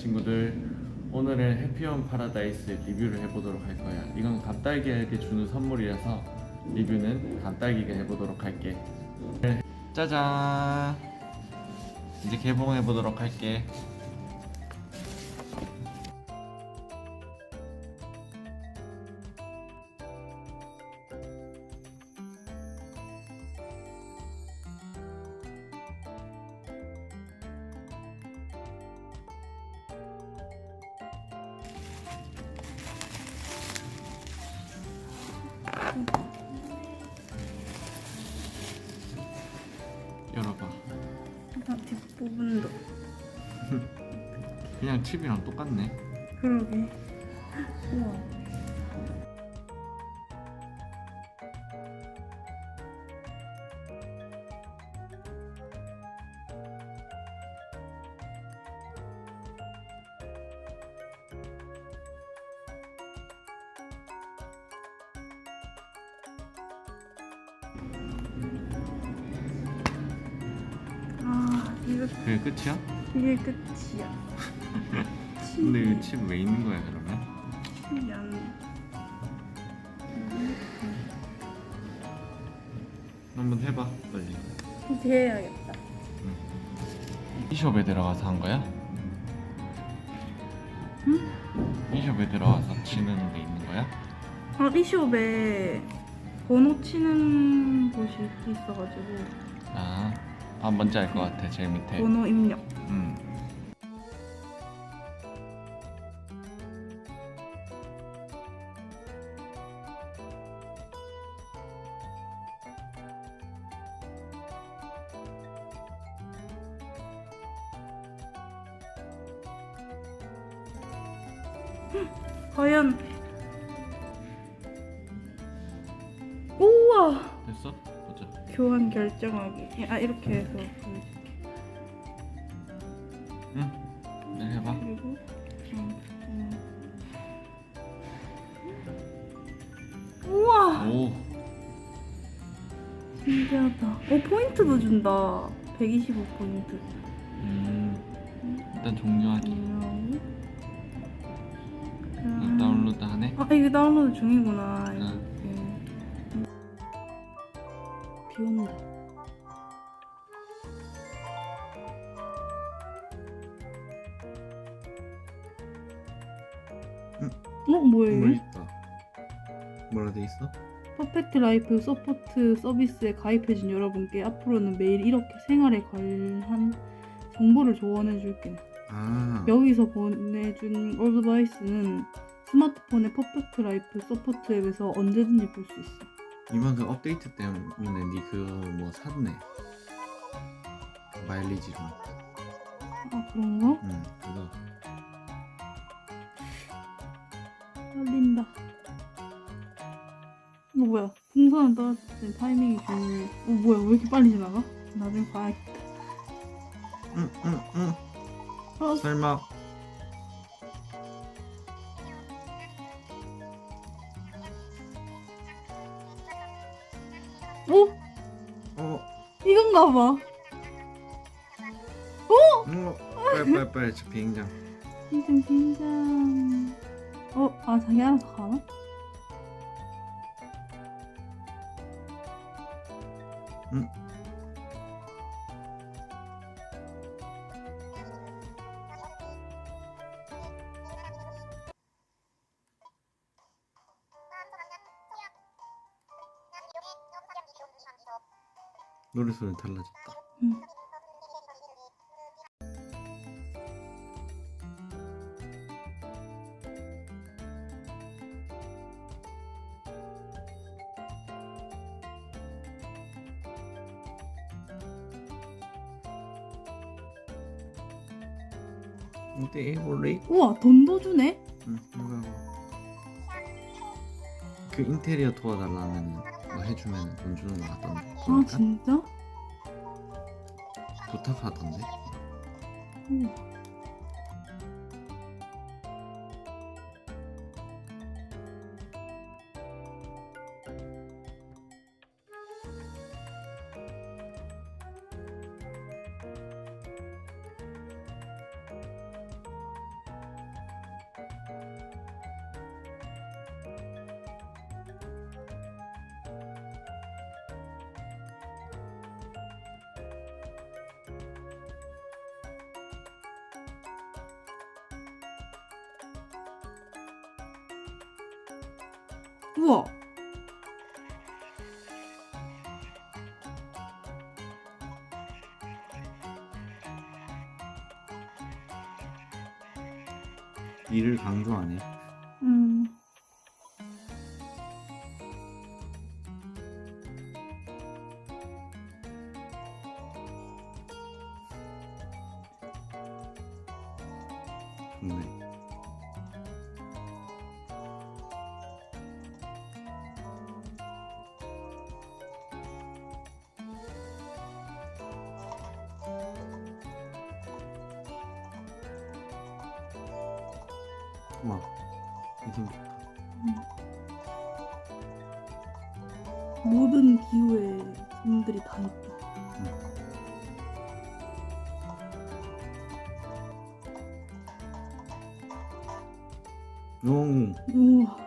친구들, 오늘은 해피원 파라다이스 리뷰를 해보도록 할 거야. 이건 감딸기에게 주는 선물이라서 리뷰는 감딸기가 해보도록 할게. 짜잔! 이제 개봉해보도록 할게. 열어봐. 뒷부분도. 그냥 칩이랑 똑같네. 그러게. 우와. 그게 끝이야? 이게 끝이야. 근데 이 칩 왜 있는 거야 그러면? 칩이 안. 한번 해봐 빨리. 이제 해야겠다. 이숍에 들어가서 한 거야? 응? 이숍에 들어가서 치는 데 있는 거야? 이숍에 번호 치는 곳이 있어가지고. 뭔지 알 것 같아. 제일 밑에 번호 입력. 과연. 우와. 됐어? 보자. 교환 결정하기. 이렇게 해서 보여줄게. 응. 네, 해봐. 그리고 우와. 오. 신기하다. 포인트도 준다. 125포인트. 일단 종료하기. 다운로드 하네? 이게 다운로드 중이구나. 응. 비 온다. 뭐야 뭐 이게? 있다. 뭐라 돼 있어? 퍼펙트 라이프 서포트 서비스에 가입해준 여러분께 앞으로는 매일 이렇게 생활에 관한 정보를 조언해줄게. 여기서 보내준 어드바이스는 스마트폰의 퍼펙트 라이프 서포트 앱에서 언제든지 볼 수 있어. 이번 그 업데이트 때문에 니 그거 뭐 샀네. 마일리지로. 그런가? 응, 그거. 떨린다. 이거 뭐야? 풍선을 떨어질 때 타이밍이 중요해. 뭐야? 왜 이렇게 빨리 지나가? 나중에 봐야겠다. 응. 설마. 이건가 봐. 빨리 저 비행장. 비행장. 자기 알아서 가나? 응. 노래소리 달라졌다. 응. 어때? 원래? 우와, 돈도 주네? 응, 이거 그 인테리어 도와달라면 뭐 해주면 돈 주는 거 같던데. 보니까? 진짜? 부탁하던데. 우와. 우와. 이를 강조하네. 음. 좋네. 와, 이름 좋다. 모든 기호의 점들이 다 있다. 오, 우와.